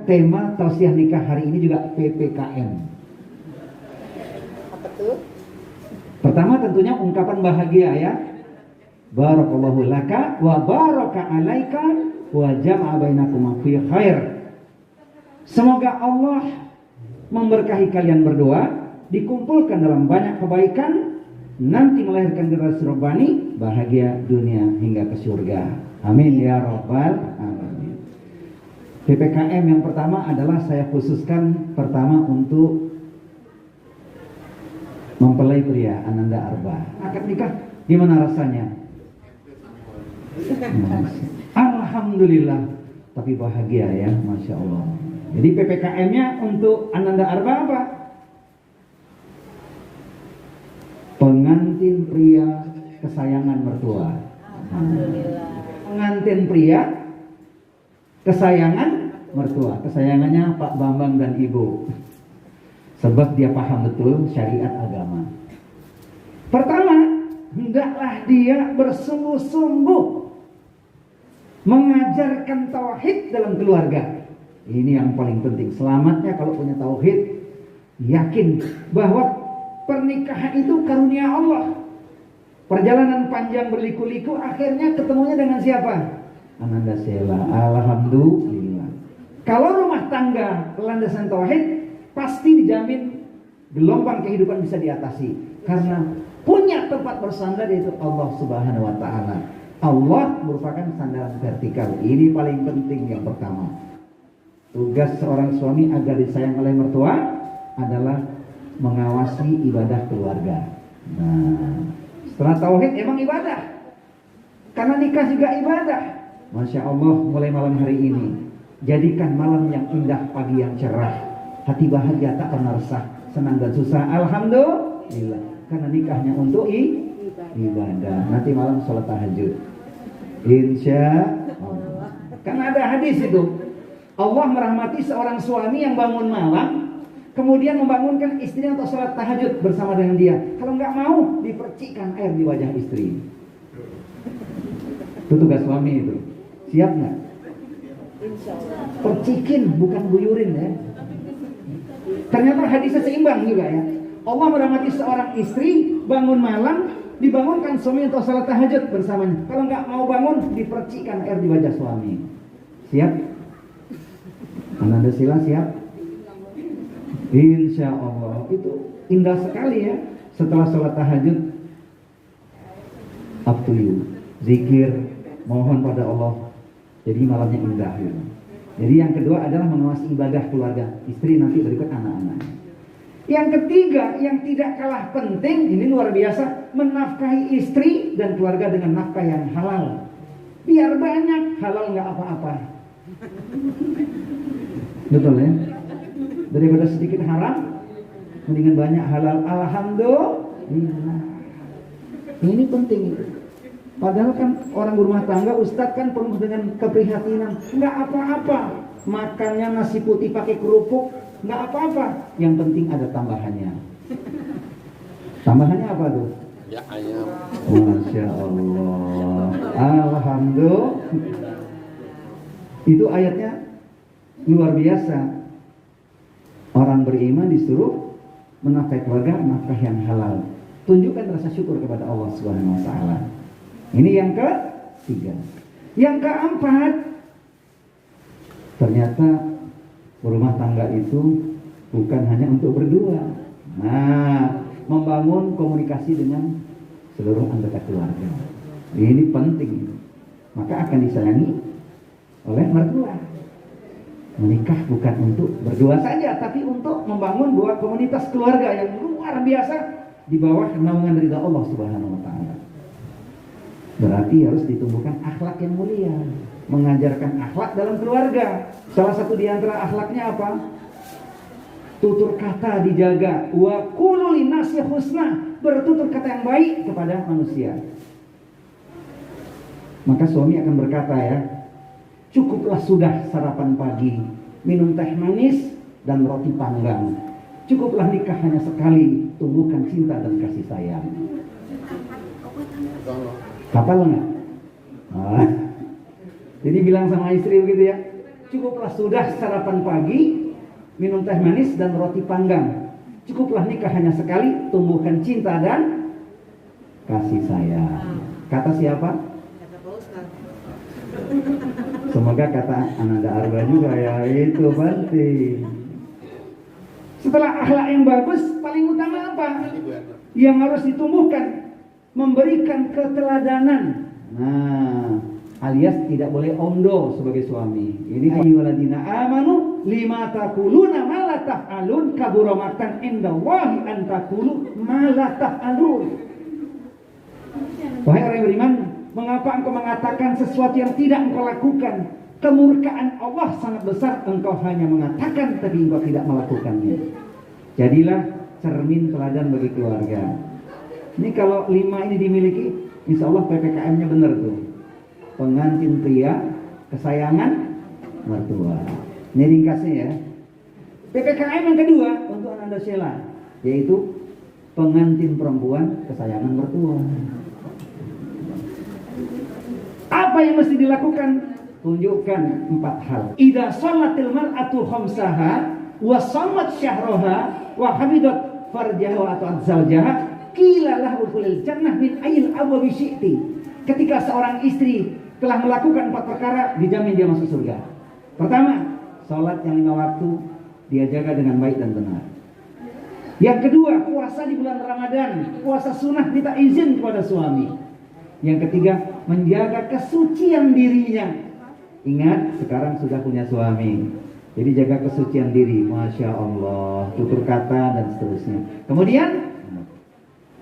tema tausiah nikah hari ini juga PPKM. Apa tuh? Pertama tentunya ungkapan bahagia ya. Barakallahu laka wa baraka alaika wa jama'a bainakum fi khair. Semoga Allah memberkahi kalian berdua, dikumpulkan dalam banyak kebaikan, nanti melahirkan generasi robbani, bahagia dunia hingga ke surga. Amin ya rabbal alamin. PPKM yang pertama adalah saya khususkan pertama untuk mempelai pria Ananda Arba. Akad nikah gimana rasanya? Alhamdulillah, tapi bahagia ya, Masya Allah. Jadi PPKM-nya untuk Ananda Arba apa? Pengantin pria kesayangan mertua. Alhamdulillah. Pengantin pria kesayangan mertua. Kesayangannya Pak Bambang dan Ibu. Sebab dia paham betul syariat agama. Pertama, hendaklah dia bersungguh-sungguh mengajarkan tauhid dalam keluarga. Ini yang paling penting. Selamatnya kalau punya tauhid, yakin bahwa pernikahan itu karunia Allah. Perjalanan panjang berliku-liku, akhirnya ketemunya dengan siapa? Ananda Sela. Alhamdulillah. Kalau rumah tangga landasan tauhid, pasti dijamin gelombang kehidupan bisa diatasi. Karena punya tempat bersandar, yaitu Allah Subhanahu wa Ta'ala. Allah merupakan sandaran vertikal. Ini paling penting yang pertama. Tugas seorang suami agar disayang oleh mertua adalah mengawasi ibadah keluarga. Nah, setelah tauhid emang ibadah. Karena nikah juga ibadah. Masya Allah, mulai malam hari ini, jadikan malam yang indah, pagi yang cerah. Hati bahagia tak pernah resah, senang dan susah. Alhamdulillah. Karena nikahnya untuk ibadah. Nanti malam sholat tahajud. Insya Allah. Karena ada hadis itu. Allah merahmati seorang suami yang bangun malam, kemudian membangunkan istrinya untuk sholat tahajud bersama dengan dia. Kalau nggak mau, dipercikkan air di wajah istri. Itu tugas suami itu. Siap nggak? Percikin, bukan buyurin ya. Ternyata hadisnya seimbang juga ya. Allah merahmati seorang istri bangun malam, dibangunkan suami untuk salat tahajud bersamanya. Kalau nggak mau bangun, dipercikan air di wajah suami. Siap? Ananda Sila siap? Insya Allah. Itu indah sekali ya. Setelah salat tahajud, up to you. Zikir, mohon pada Allah. Jadi malamnya indah gitu. Jadi yang kedua adalah mengawasi ibadah keluarga. Istri nanti berikut anak-anak. Yang ketiga, yang tidak kalah penting, ini luar biasa, menafkahi istri dan keluarga dengan nafkah yang halal. Biar banyak, halal nggak apa-apa. Betul ya? Daripada sedikit haram, mendingan banyak halal. Alhamdulillah. Ini penting. Padahal kan orang berumah tangga, Ustadz kan penuh dengan keprihatinan. Nggak apa-apa, makannya nasi putih pakai kerupuk, nggak apa-apa. Yang penting ada tambahannya. Tambahannya apa tuh? Ya ayam. Masya Allah. Alhamdulillah. Itu ayatnya luar biasa. Orang beriman disuruh menafkahi keluarga, nafkah yang halal. Tunjukkan rasa syukur kepada Allah Subhanahu wa Ta'ala. Ini yang ketiga. Yang keempat, ternyata berumah tangga itu bukan hanya untuk berdua. Nah, membangun komunikasi dengan seluruh anggota keluarga. Ini penting. Maka akan disayangi oleh mertua. Menikah bukan untuk berdua saja, tapi untuk membangun dua komunitas keluarga yang luar biasa di bawah naungan ridha Allah Subhanahu wa Ta'ala. Berarti harus ditumbuhkan akhlak yang mulia, mengajarkan akhlak dalam keluarga. Salah satu di antara akhlaknya apa? Tutur kata dijaga. Wa qulu linnasi husna, bertutur kata yang baik kepada manusia. Maka suami akan berkata ya, cukuplah sudah sarapan pagi, minum teh manis dan roti panggang. Cukuplah nikah hanya sekali, tumbuhkan cinta dan kasih sayang. Hafal nggak? Jadi bilang sama istri begitu ya, Cukuplah sudah sarapan pagi, minum teh manis dan roti panggang. Cukuplah nikah hanya sekali, tumbuhkan cinta dan kasih sayang. Kata siapa? Kata Pak Ustaz. Semoga kata Ananda Arba juga ya, itu penting. Setelah akhlak yang bagus, paling utama apa? Yang harus ditumbuhkan, memberikan keteladanan. Nah, alias tidak boleh ondo sebagai suami. Ini ayyuhalladzina amanu lima taquluna ma la taf'alun kabura maqtan indallahi an taqulu ma la taf'alun. Wahai orang yang beriman, mengapa engkau mengatakan sesuatu yang tidak engkau lakukan? Kemurkaan Allah sangat besar, engkau hanya mengatakan tapi engkau tidak melakukannya. Jadilah cermin teladan bagi keluarga. Ini kalau 5 ini dimiliki, insya Allah PPKM-nya benar tuh. Pengantin pria, kesayangan mertua. Ini ringkasnya ya. PPKM yang kedua untuk Ananda Sheila, yaitu pengantin perempuan, kesayangan mertua. Apa yang mesti dilakukan? Tunjukkan 4 hal. Idza shalatil mar'atu khamsaha wa shamat syahraha wa hafidat farjaha atau zawjaha qila lahu udkhulil jannah min ayil abwabi syi'ti. Ketika seorang istri telah melakukan 4 perkara, dijamin dia masuk surga. Pertama, salat yang 5 waktu dia jaga dengan baik dan benar. Yang kedua, puasa di bulan Ramadan, puasa sunnah minta izin kepada suami. Yang ketiga, menjaga kesucian dirinya. Ingat, sekarang sudah punya suami, jadi jaga kesucian diri. Masya Allah, tutur kata dan seterusnya. Kemudian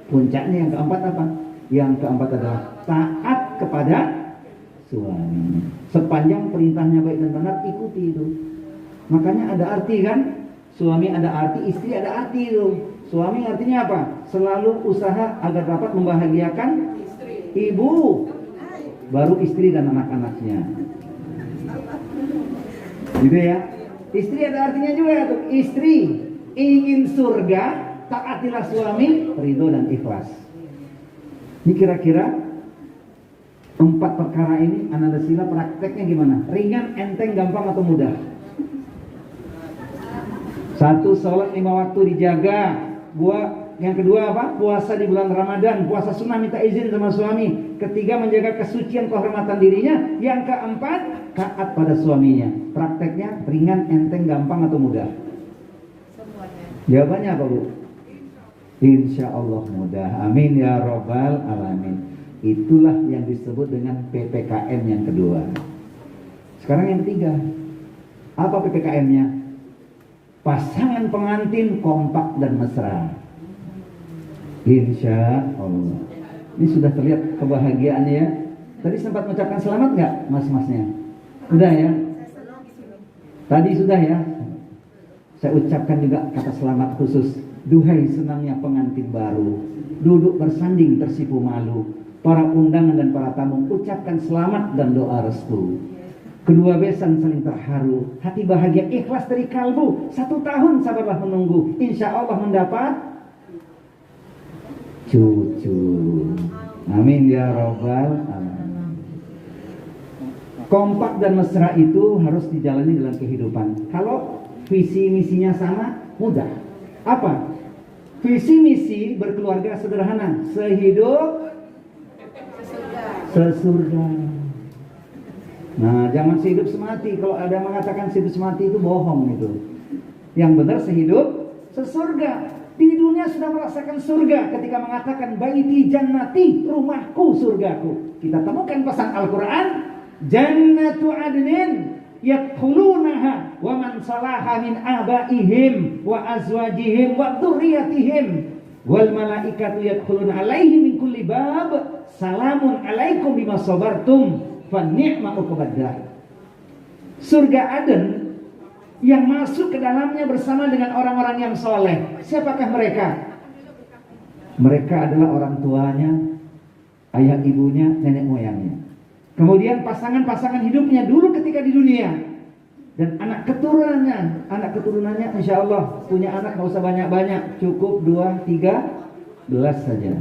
puncaknya yang keempat apa? Yang keempat adalah taat kepada suami. Sepanjang perintahnya baik dan benar, ikuti itu. Makanya ada arti kan? Suami ada arti, istri ada arti itu. Suami artinya apa? Selalu usaha agar dapat membahagiakan ibu, baru istri dan anak-anaknya. Gitu ya. Istri ada artinya juga tuh. Istri ingin surga, taatilah suami, ridho dan ikhlas. Ini kira-kira 4 perkara ini Ananda Sheila prakteknya gimana? Ringan, enteng, gampang atau mudah? 1, sholat 5 waktu dijaga. Yang kedua apa? Puasa di bulan Ramadan, puasa sunnah minta izin sama suami. Ketiga, menjaga kesucian kehormatan dirinya. Yang keempat, taat pada suaminya. Prakteknya ringan, enteng, gampang atau mudah? Semuanya. Jawabannya apa, Bu? Insya Allah mudah. Amin ya Rabbal Alamin. Itulah yang disebut dengan PPKM yang kedua. Sekarang yang ketiga. Apa PPKM-nya? Pasangan pengantin kompak dan mesra. Insya Allah. Ini sudah terlihat kebahagiaannya ya. Tadi sempat mengucapkan selamat nggak mas-masnya? Sudah ya? Tadi sudah ya? Saya ucapkan juga kata selamat khusus. Duhai senangnya pengantin baru, duduk bersanding tersipu malu. Para undangan dan para tamu ucapkan selamat dan doa restu. Kedua besan saling terharu, hati bahagia ikhlas dari kalbu. 1 tahun sabarlah menunggu, insya Allah mendapat cucu. Amin ya Rabbal Alamin. Kompak dan mesra itu harus dijalani dalam kehidupan. Kalau visi misinya sama, mudah. Apa? Visi misi berkeluarga sederhana, sehidup sesurga. Nah, jangan sehidup semati. Kalau ada yang mengatakan sehidup semati itu bohong itu. Yang benar sehidup sesurga. Di dunia sudah merasakan surga ketika mengatakan baiti jannati, rumahku surgaku. Kita temukan pesan Al-Quran, jannatu adnin yadkhulunaha wa man salaha min abaihim wa azwajihim wa dzurriyyatihim wal malaikatu yadkhuluna alaihim min kulli bab salamun alaikum bima sabartum fa ni'ma uqbaddar. Surga Aden yang masuk ke dalamnya bersama dengan orang-orang yang soleh. Siapakah mereka? Mereka adalah orang tuanya, ayah ibunya, nenek moyangnya. Kemudian pasangan-pasangan hidupnya dulu ketika di dunia. Dan anak keturunannya. Anak keturunannya insya Allah punya anak gak usah banyak-banyak. Cukup 2, 3, 11 saja.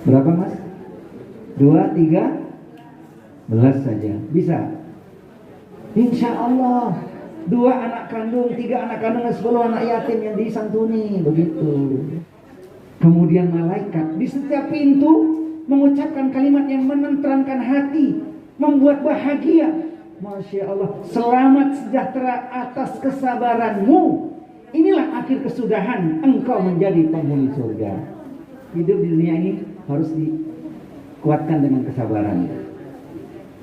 Berapa mas? 2, 3, 11 saja. Bisa? Insya Allah 2 anak kandung, 3 anak kandung, dan 10 anak yatim yang disantuni. Begitu. Kemudian malaikat di setiap pintu mengucapkan kalimat yang menenteramkan hati, membuat bahagia. Masya Allah, selamat sejahtera atas kesabaranmu. Inilah akhir kesudahan, engkau menjadi penghuni surga. Hidup di dunia ini harus dikuatkan dengan kesabaran.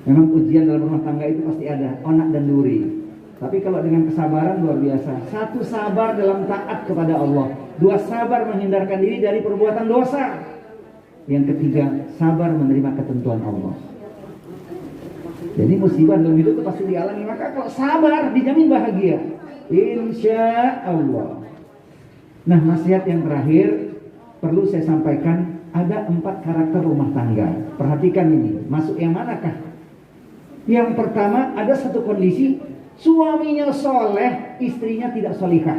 Memang ujian dalam rumah tangga itu pasti ada, onak dan duri. Tapi kalau dengan kesabaran luar biasa. 1 sabar dalam taat kepada Allah, 2 sabar menghindarkan diri dari perbuatan dosa, yang ketiga sabar menerima ketentuan Allah. Jadi musibah dalam hidup itu pasti dialami. Maka kalau sabar dijamin bahagia, insya Allah. Nah, nasihat yang terakhir perlu saya sampaikan. Ada 4 karakter rumah tangga. Perhatikan ini, masuk yang manakah? Yang pertama, ada satu kondisi suaminya soleh, istrinya tidak solihah.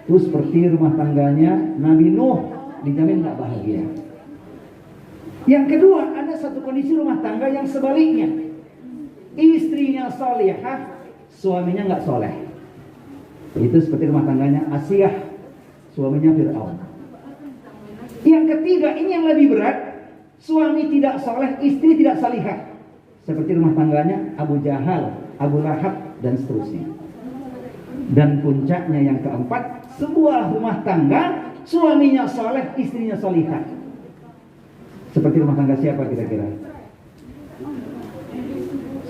Itu seperti rumah tangganya Nabi Nuh, dijamin gak bahagia. Yang kedua, ada satu kondisi rumah tangga yang sebaliknya. Istrinya solihah, suaminya gak soleh. Itu seperti rumah tangganya Asiyah, suaminya Fir'aun. Yang ketiga, ini yang lebih berat. Suami tidak soleh, istri tidak solihah. Seperti rumah tangganya Abu Jahal, Abu Lahab, dan seterusnya. Dan puncaknya yang keempat, sebuah rumah tangga suaminya soleh, istrinya solihah. Seperti rumah tangga siapa kira-kira?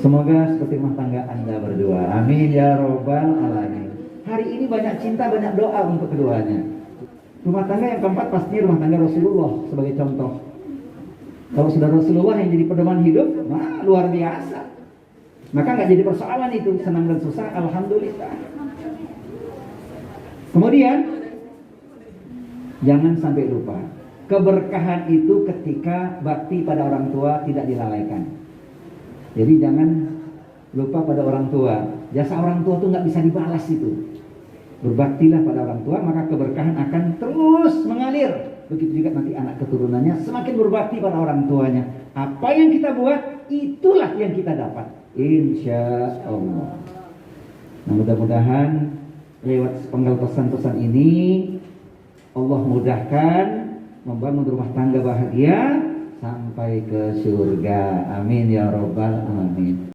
Semoga seperti rumah tangga Anda berdua. Amin ya robbal alamin. Hari ini banyak cinta, banyak doa untuk keduanya. Rumah tangga yang keempat pasti rumah tangga Rasulullah sebagai contoh. Kalau sudah Rasulullah yang jadi pedoman hidup, nah luar biasa. Maka nggak jadi persoalan itu, senang dan susah, alhamdulillah. Kemudian jangan sampai lupa, keberkahan itu ketika bakti pada orang tua tidak dilalaikan. Jadi jangan lupa pada orang tua. Jasa orang tua itu nggak bisa dibalas itu. Berbaktilah pada orang tua, maka keberkahan akan terus mengalir. Begitu juga nanti anak keturunannya semakin berbakti pada orang tuanya. Apa yang kita buat, itulah yang kita dapat, insya Allah. Nah, mudah-mudahan lewat sepenggal pesan-pesan ini Allah mudahkan membangun rumah tangga bahagia sampai ke surga. Amin ya robbal alamin.